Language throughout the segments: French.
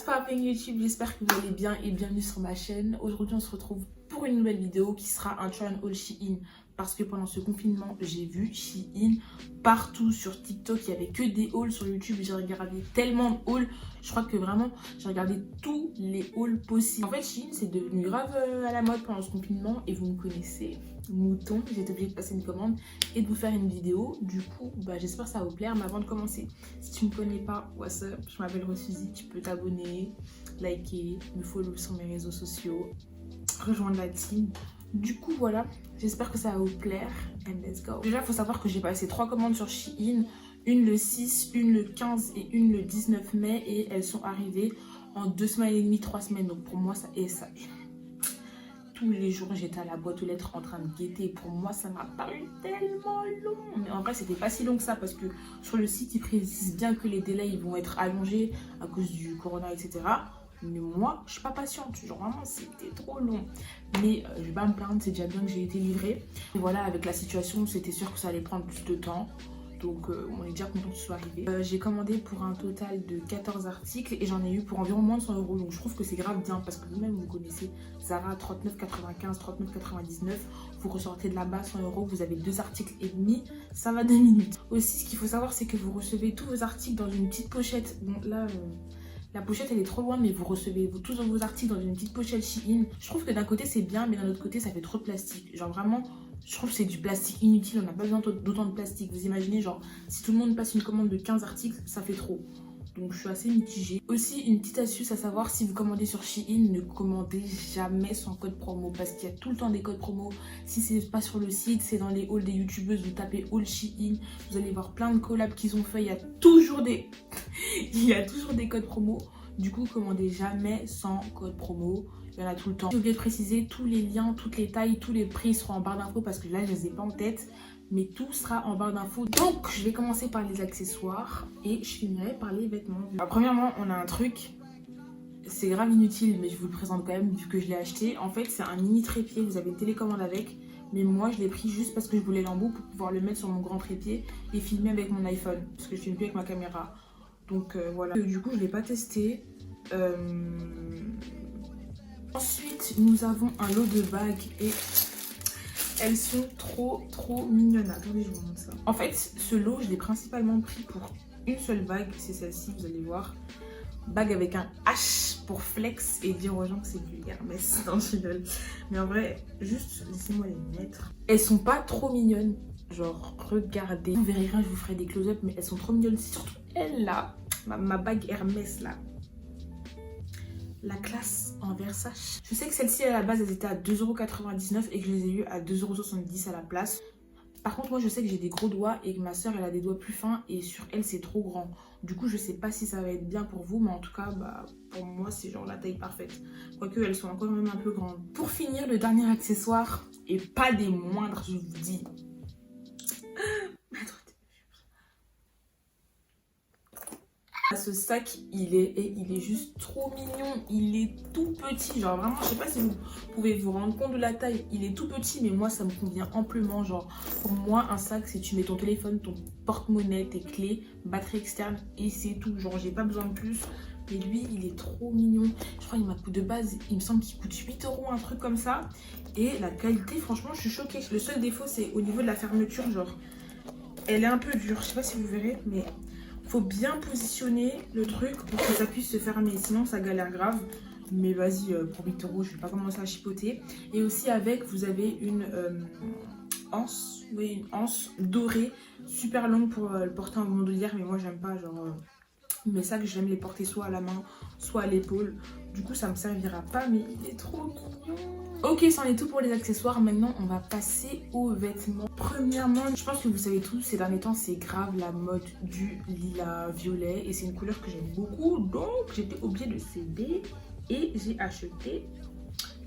popping YouTube, j'espère que vous allez bien et bienvenue sur ma chaîne. Aujourd'hui on se retrouve pour une nouvelle vidéo qui sera un try on haul Shein. Parce que pendant ce confinement j'ai vu Shein partout sur TikTok, il n'y avait que des hauls sur YouTube. J'ai regardé tellement de hauls, je crois que vraiment j'ai regardé tous les hauls possibles. En fait Shein c'est devenu grave à la mode pendant ce confinement et vous me connaissez, mouton, j'ai été obligée de passer une commande et de vous faire une vidéo. Du coup j'espère que ça va vous plaire. Mais avant de commencer, si tu me connais pas, what's up, je m'appelle Rosuzy, tu peux t'abonner, liker, me follow sur mes réseaux sociaux, rejoindre la team. Du coup voilà, j'espère que ça va vous plaire and let's go. Déjà il faut savoir que j'ai passé 3 commandes sur Shein, une le 6, une le 15 et une le 19 mai et elles sont arrivées en 2 semaines et demie, 3 semaines. Donc pour moi ça est ça. Tous les jours j'étais à la boîte aux lettres en train de guetter. Pour moi ça m'a paru tellement long. Mais en vrai c'était pas si long que ça parce que sur le site ils précisent bien que les délais ils vont être allongés à cause du corona etc. Mais moi je suis pas patiente, genre vraiment c'était trop long. Mais je vais pas me plaindre, c'est déjà bien que j'ai été livrée. Et voilà, avec la situation c'était sûr que ça allait prendre plus de temps. Donc on est déjà content que ce soit arrivé. J'ai commandé pour un total de 14 articles et j'en ai eu pour environ moins de 100 €. Donc je trouve que c'est grave bien parce que vous-même vous connaissez Zara 39,95, 39,99. Vous ressortez de là-bas 100 €, vous avez 2 articles et demi, ça va 2 minutes. Aussi ce qu'il faut savoir c'est que vous recevez tous vos articles dans une petite pochette. Bon là... la pochette elle est trop loin mais vous recevez tous vos articles dans une petite pochette Shein. Je trouve que d'un côté c'est bien mais d'un autre côté ça fait trop de plastique. Genre vraiment je trouve que c'est du plastique inutile, on n'a pas besoin d'autant de plastique. Vous imaginez genre si tout le monde passe une commande de 15 articles ça fait trop. Donc je suis assez mitigée. Aussi une petite astuce à savoir, si vous commandez sur Shein, ne commandez jamais sans code promo parce qu'il y a tout le temps des codes promo. Si c'est pas sur le site, c'est dans les hauls des youtubeuses, vous tapez haul Shein, vous allez voir plein de collabs qu'ils ont fait, il y a toujours des codes promo. Du coup commandez jamais sans code promo, il y en a tout le temps. J'ai oublié de préciser, tous les liens, toutes les tailles, tous les prix seront en barre d'infos parce que là je les ai pas en tête. Mais tout sera en barre d'infos. Donc je vais commencer par les accessoires et je finirai par les vêtements. Alors, premièrement on a un truc, c'est grave inutile mais je vous le présente quand même vu que je l'ai acheté. En fait c'est un mini trépied, vous avez une télécommande avec. Mais moi je l'ai pris juste parce que je voulais l'embout pour pouvoir le mettre sur mon grand trépied et filmer avec mon iPhone. Parce que je filme plus avec ma caméra. Donc voilà. Du coup je ne l'ai pas testé. Ensuite nous avons un lot de bagues et... elles sont trop mignonnes. Attendez, je vous montre ça. En fait, ce lot, je l'ai principalement pris pour une seule bague. C'est celle-ci, vous allez voir. Bague avec un H pour flex et dire aux gens que c'est du Hermès. Non, je rigole. Mais en vrai, juste laissez-moi les mettre. Elles sont pas trop mignonnes. Genre, regardez. Vous verrez rien, je vous ferai des close-up, mais elles sont trop mignonnes. C'est surtout elle là, ma bague Hermès là. La classe en Versace. Je sais que celle-ci à la base elles étaient à 2,99 € et que je les ai eues à 2,70 € à la place. Par contre moi je sais que j'ai des gros doigts et que ma soeur elle a des doigts plus fins et sur elle c'est trop grand. Du coup je sais pas si ça va être bien pour vous mais en tout cas pour moi c'est genre la taille parfaite. Quoique elles sont encore même un peu grandes. Pour finir le dernier accessoire et pas des moindres je vous dis. Ce sac il est juste trop mignon, il est tout petit, genre vraiment je sais pas si vous pouvez vous rendre compte de la taille, il est tout petit mais moi ça me convient amplement. Genre pour moi un sac c'est tu mets ton téléphone, ton porte-monnaie, tes clés, batterie externe et c'est tout, genre j'ai pas besoin de plus. Mais lui il est trop mignon, je crois qu'il m'a coûté de base, il me semble qu'il coûte 8 € un truc comme ça. Et la qualité franchement je suis choquée. Le seul défaut c'est au niveau de la fermeture, genre elle est un peu dure, je sais pas si vous verrez mais faut bien positionner le truc pour que ça puisse se fermer, sinon ça galère grave. Mais vas-y, pour 8 € je vais pas commencer à chipoter. Et aussi avec vous avez une anse, oui, une anse dorée super longue pour le porter en bandoulière. Mais moi j'aime pas, genre mes sacs j'aime les porter soit à la main soit à l'épaule. Du coup ça me servira pas mais il est trop mignon. Ok, c'en est tout pour les accessoires. Maintenant on va passer aux vêtements. Premièrement, je pense que vous savez tous, ces derniers temps c'est grave la mode du lilas violet et c'est une couleur que j'aime beaucoup, donc j'étais obligée de céder et j'ai acheté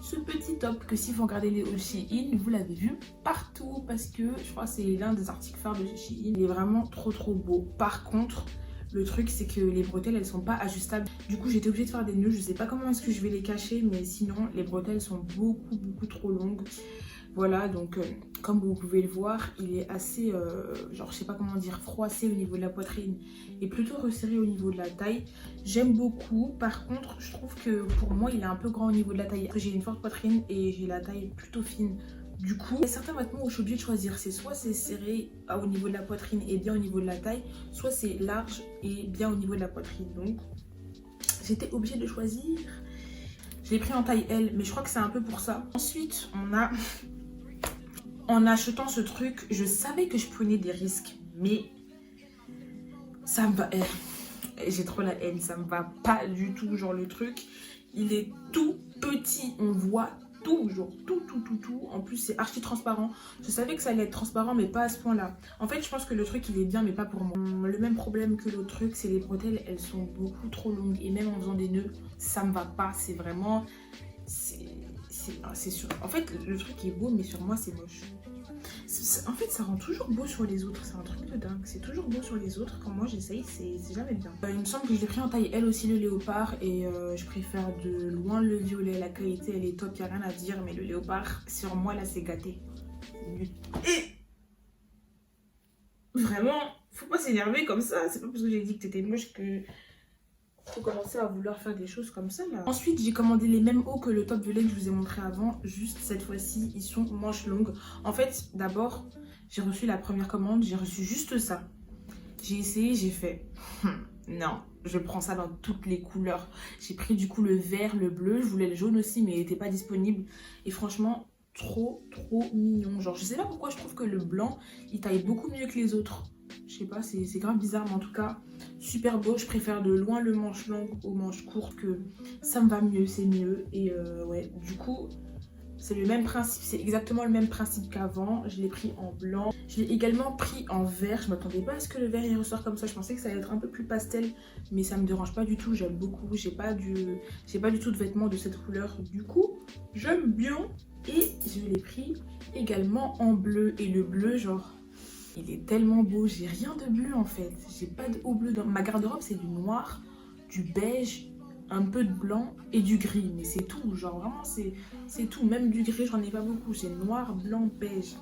ce petit top que si vous regardez les hauls Shein, vous l'avez vu partout parce que je crois que c'est l'un des articles phares de Shein. Il est vraiment trop beau. Par contre le truc c'est que les bretelles elles sont pas ajustables. Du coup j'étais obligée de faire des nœuds. Je sais pas comment est-ce que je vais les cacher mais sinon les bretelles sont beaucoup trop longues. Voilà, donc comme vous pouvez le voir, il est assez, genre je sais pas comment dire, froissé au niveau de la poitrine et plutôt resserré au niveau de la taille. J'aime beaucoup, par contre je trouve que pour moi il est un peu grand au niveau de la taille. J'ai une forte poitrine et j'ai la taille plutôt fine. Du coup, il y a certains vêtements où je suis obligée de choisir, c'est soit c'est serré au niveau de la poitrine et bien au niveau de la taille, soit c'est large et bien au niveau de la poitrine. Donc j'étais obligée de choisir. Je l'ai pris en taille L, mais je crois que c'est un peu pour ça. Ensuite, en achetant ce truc, je savais que je prenais des risques, mais ça me va. J'ai trop la haine, ça me va pas du tout. Genre le truc, il est tout petit, on voit tout, genre tout. En plus, c'est archi transparent. Je savais que ça allait être transparent, mais pas à ce point-là. En fait, je pense que le truc, il est bien, mais pas pour moi. Le même problème que l'autre truc, c'est les bretelles, elles sont beaucoup trop longues. Et même en faisant des nœuds, ça me va pas. C'est vraiment... C'est sûr. En fait, le truc est beau, mais sur moi, c'est moche. En fait, ça rend toujours beau sur les autres. C'est un truc de dingue. C'est toujours beau sur les autres. Quand moi, j'essaye, c'est jamais bien. Il me semble que je l'ai pris en taille L aussi, le léopard. Et je préfère de loin le violet. La qualité, elle est top. Il n'y a rien à dire. Mais le léopard, sur moi, là, c'est gâté. Et vraiment, faut pas s'énerver comme ça. C'est pas parce que j'ai dit que t'étais moche que... faut commencer à vouloir faire des choses comme ça là. Ensuite, j'ai commandé les mêmes hauts que le top violet que je vous ai montré avant. Juste cette fois-ci, ils sont manches longues. En fait, d'abord, j'ai reçu la première commande. J'ai reçu juste ça. J'ai essayé, j'ai fait... non, je prends ça dans toutes les couleurs. J'ai pris du coup le vert, le bleu. Je voulais le jaune aussi, mais il n'était pas disponible. Et franchement, trop mignon. Genre, je sais pas pourquoi je trouve que le blanc, il taille beaucoup mieux que les autres. Je sais pas, c'est grave bizarre, mais en tout cas, super beau. Je préfère de loin le manche long aux manches courtes, que ça me va mieux, c'est mieux. Et ouais, du coup, c'est le même principe, c'est exactement le même principe qu'avant. Je l'ai pris en blanc. Je l'ai également pris en vert. Je m'attendais pas à ce que le vert il ressort comme ça. Je pensais que ça allait être un peu plus pastel, mais ça me dérange pas du tout. J'aime beaucoup. J'ai pas du tout de vêtements de cette couleur. Du coup, j'aime bien. Et je l'ai pris également en bleu. Et le bleu, genre... il est tellement beau, j'ai rien de bleu en fait. J'ai pas de haut bleu dans ma garde-robe, c'est du noir, du beige, un peu de blanc et du gris. Mais c'est tout, genre vraiment c'est tout. Même du gris, j'en ai pas beaucoup. C'est noir, blanc, beige.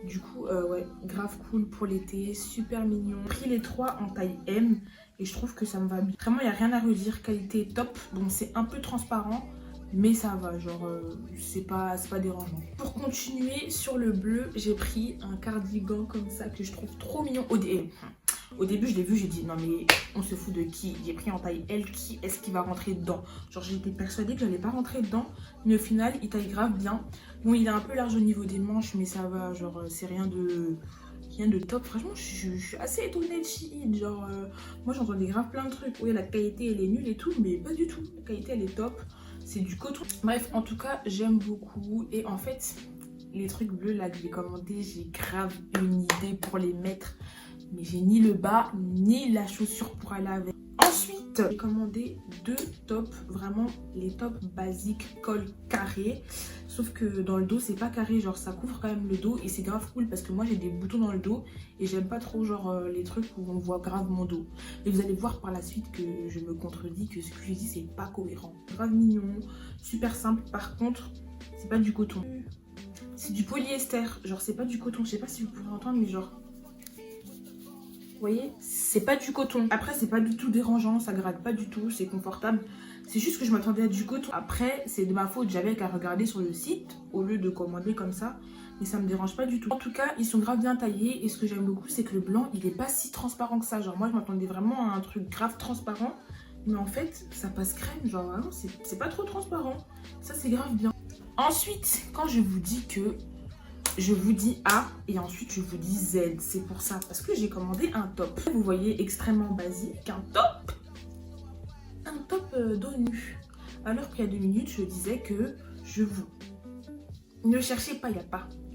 Du coup, ouais, grave cool pour l'été, super mignon. J'ai pris les trois en taille M et je trouve que ça me va bien. Vraiment, il n'y a rien à redire, qualité top. Bon, c'est un peu transparent. Mais ça va, genre, c'est pas dérangeant. Pour continuer, sur le bleu, j'ai pris un cardigan comme ça que je trouve trop mignon. Au début, je l'ai vu, j'ai dit, non mais on se fout de qui? J'ai pris en taille L, qui est-ce qui va rentrer dedans? Genre, j'étais persuadée que j'allais pas rentrer dedans, mais au final, il taille grave bien. Bon, il est un peu large au niveau des manches, mais ça va, genre, c'est rien de top. Franchement, je suis assez étonnée de Shein. Genre, moi, j'entendais grave plein de trucs. Oui, la qualité, elle est nulle et tout, mais pas du tout. La qualité, elle est top. C'est du coton. Bref, en tout cas, j'aime beaucoup. Et en fait, les trucs bleus là que j'ai commandés, j'ai grave une idée pour les mettre. Mais j'ai ni le bas, ni la chaussure pour aller avec. Ensuite, j'ai commandé deux tops. Vraiment, les tops basiques col carré. Sauf que dans le dos, c'est pas carré. Genre, ça couvre quand même le dos. Et c'est grave cool parce que moi, j'ai des boutons dans le dos. Et j'aime pas trop, genre, les trucs où on voit grave mon dos. Et vous allez voir par la suite que je me contredis, que ce que je dis, c'est pas cohérent. Grave mignon, super simple. Par contre, c'est pas du coton. C'est du polyester. Genre, c'est pas du coton. Je sais pas si vous pouvez entendre, mais genre... vous voyez, c'est pas du coton. Après, c'est pas du tout dérangeant, ça gratte pas du tout, c'est confortable. C'est juste que je m'attendais à du coton. Après, c'est de ma faute, j'avais qu'à regarder sur le site au lieu de commander comme ça. Mais ça me dérange pas du tout. En tout cas, ils sont grave bien taillés. Et ce que j'aime beaucoup, c'est que le blanc, il est pas si transparent que ça. Genre, moi, je m'attendais vraiment à un truc grave transparent. Mais en fait, ça passe crème. Genre, vraiment, c'est pas trop transparent. Ça, c'est grave bien. Ensuite, quand je vous dis que... je vous dis A et ensuite je vous dis Z. C'est pour ça, parce que j'ai commandé un top. Vous voyez, extrêmement basique, un top dos nu. Alors qu'il y a 2 minutes, je disais que je vous... ne cherchez pas, il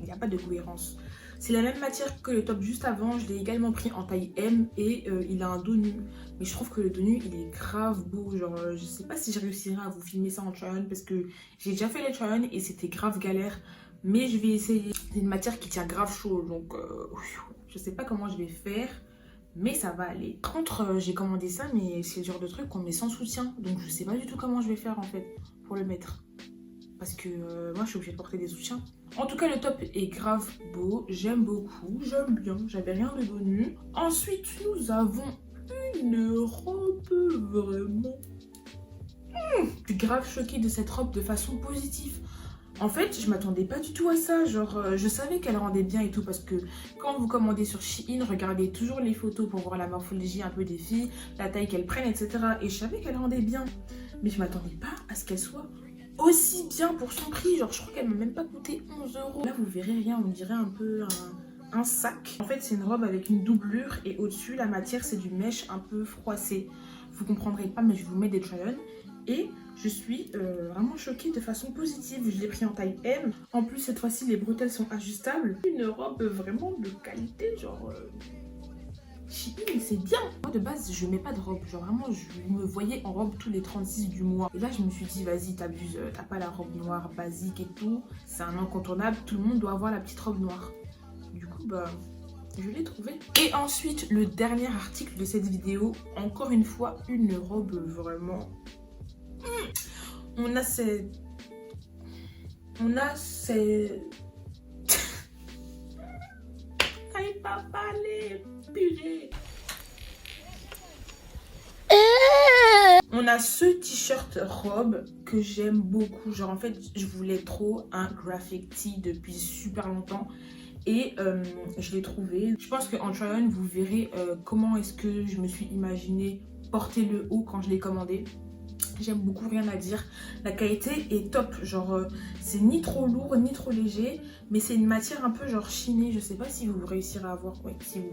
n'y a pas de cohérence. C'est la même matière que le top juste avant. Je l'ai également pris en taille M et il a un dos nu. Mais je trouve que le dos nu, il est grave beau. Genre, je sais pas si je réussirai à vous filmer ça en try-on parce que j'ai déjà fait les try-on et c'était grave galère. Mais je vais essayer. C'est une matière qui tient grave chaud, donc je sais pas comment je vais faire, mais ça va aller. Par contre, j'ai commandé ça, mais c'est le genre de truc qu'on met sans soutien, donc je sais pas du tout comment je vais faire en fait pour le mettre. parce que moi je suis obligée de porter des soutiens. En tout cas le top est grave beau, j'aime beaucoup, j'aime bien, j'avais rien de bonus. Ensuite nous avons une robe vraiment... Je suis grave choquée de cette robe de façon positive. En fait, je m'attendais pas du tout à ça, genre je savais qu'elle rendait bien et tout parce que quand vous commandez sur Shein, regardez toujours les photos pour voir la morphologie un peu des filles, la taille qu'elles prennent, etc. Et je savais qu'elle rendait bien, mais je m'attendais pas à ce qu'elle soit aussi bien pour son prix, genre je crois qu'elle m'a même pas coûté 11 €. Là vous verrez rien, on dirait un peu un sac. En fait c'est une robe avec une doublure et au-dessus la matière c'est du mèche un peu froissé. Vous comprendrez pas mais je vous mets des try-on. Et je suis vraiment choquée de façon positive. Je l'ai pris en taille M. En plus, cette fois-ci, les bretelles sont ajustables. Une robe vraiment de qualité, genre... Shein, c'est bien. Moi, de base, je mets pas de robe. Genre, vraiment, je me voyais en robe tous les 36 du mois. Et là, je me suis dit, vas-y, t'abuses. T'as pas la robe noire basique et tout. C'est un incontournable. Tout le monde doit avoir la petite robe noire. Du coup, bah... je l'ai trouvé. Et ensuite, le dernier article de cette vidéo. Encore une fois, une robe vraiment... On a ces... J'arrive pas à parler, purée. On a ce t-shirt robe que j'aime beaucoup. Genre en fait, je voulais trop un graphic tee depuis super longtemps. Et je l'ai trouvé. Je pense qu'en try-on, vous verrez comment est-ce que je me suis imaginé porter le haut quand je l'ai commandé. J'aime beaucoup, rien à dire. La qualité est top, genre c'est ni trop lourd ni trop léger, mais c'est une matière un peu genre chinée. Je sais pas si vous réussirez à voir, ouais, si vous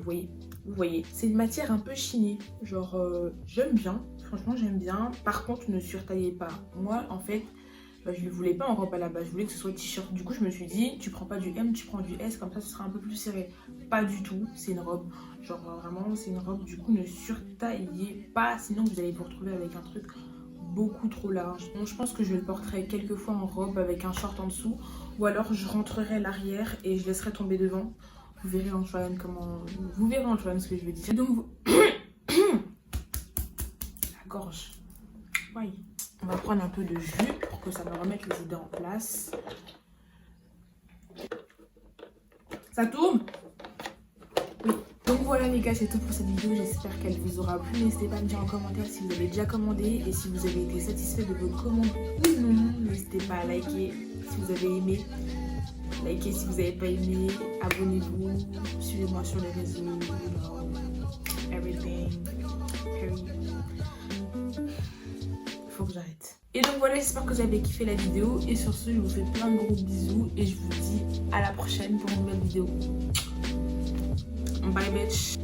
voyez. C'est une matière un peu chinée, genre j'aime bien, franchement j'aime bien. Par contre ne surtaillez pas. Moi en fait je ne voulais pas en robe à la base, je voulais que ce soit t-shirt. Du coup je me suis dit tu prends pas du M, tu prends du S, comme ça ce sera un peu plus serré. Pas du tout, c'est une robe, genre vraiment c'est une robe, du coup ne surtaillez pas, sinon vous allez vous retrouver avec un truc beaucoup trop large. Bon, je pense que je le porterai quelques fois en robe avec un short en dessous, ou alors je rentrerai l'arrière et je laisserai tomber devant. Vous verrez en try-on comment... Vous verrez en try-on ce que je veux dire. Donc vous... la gorge. Oui. On va prendre un peu de jus pour que ça me remette les idées en place. Ça tourne? Oui. Donc voilà les gars, c'est tout pour cette vidéo, j'espère qu'elle vous aura plu. N'hésitez pas à me dire en commentaire si vous avez déjà commandé et si vous avez été satisfait de votre commande ou non. N'hésitez pas à liker si vous avez aimé, likez si vous n'avez pas aimé, abonnez-vous, suivez-moi sur les réseaux, you know, everything, period. Faut que j'arrête. Et donc voilà, j'espère que vous avez kiffé la vidéo et sur ce, je vous fais plein de gros bisous et je vous dis à la prochaine pour une nouvelle vidéo. Bye bitch.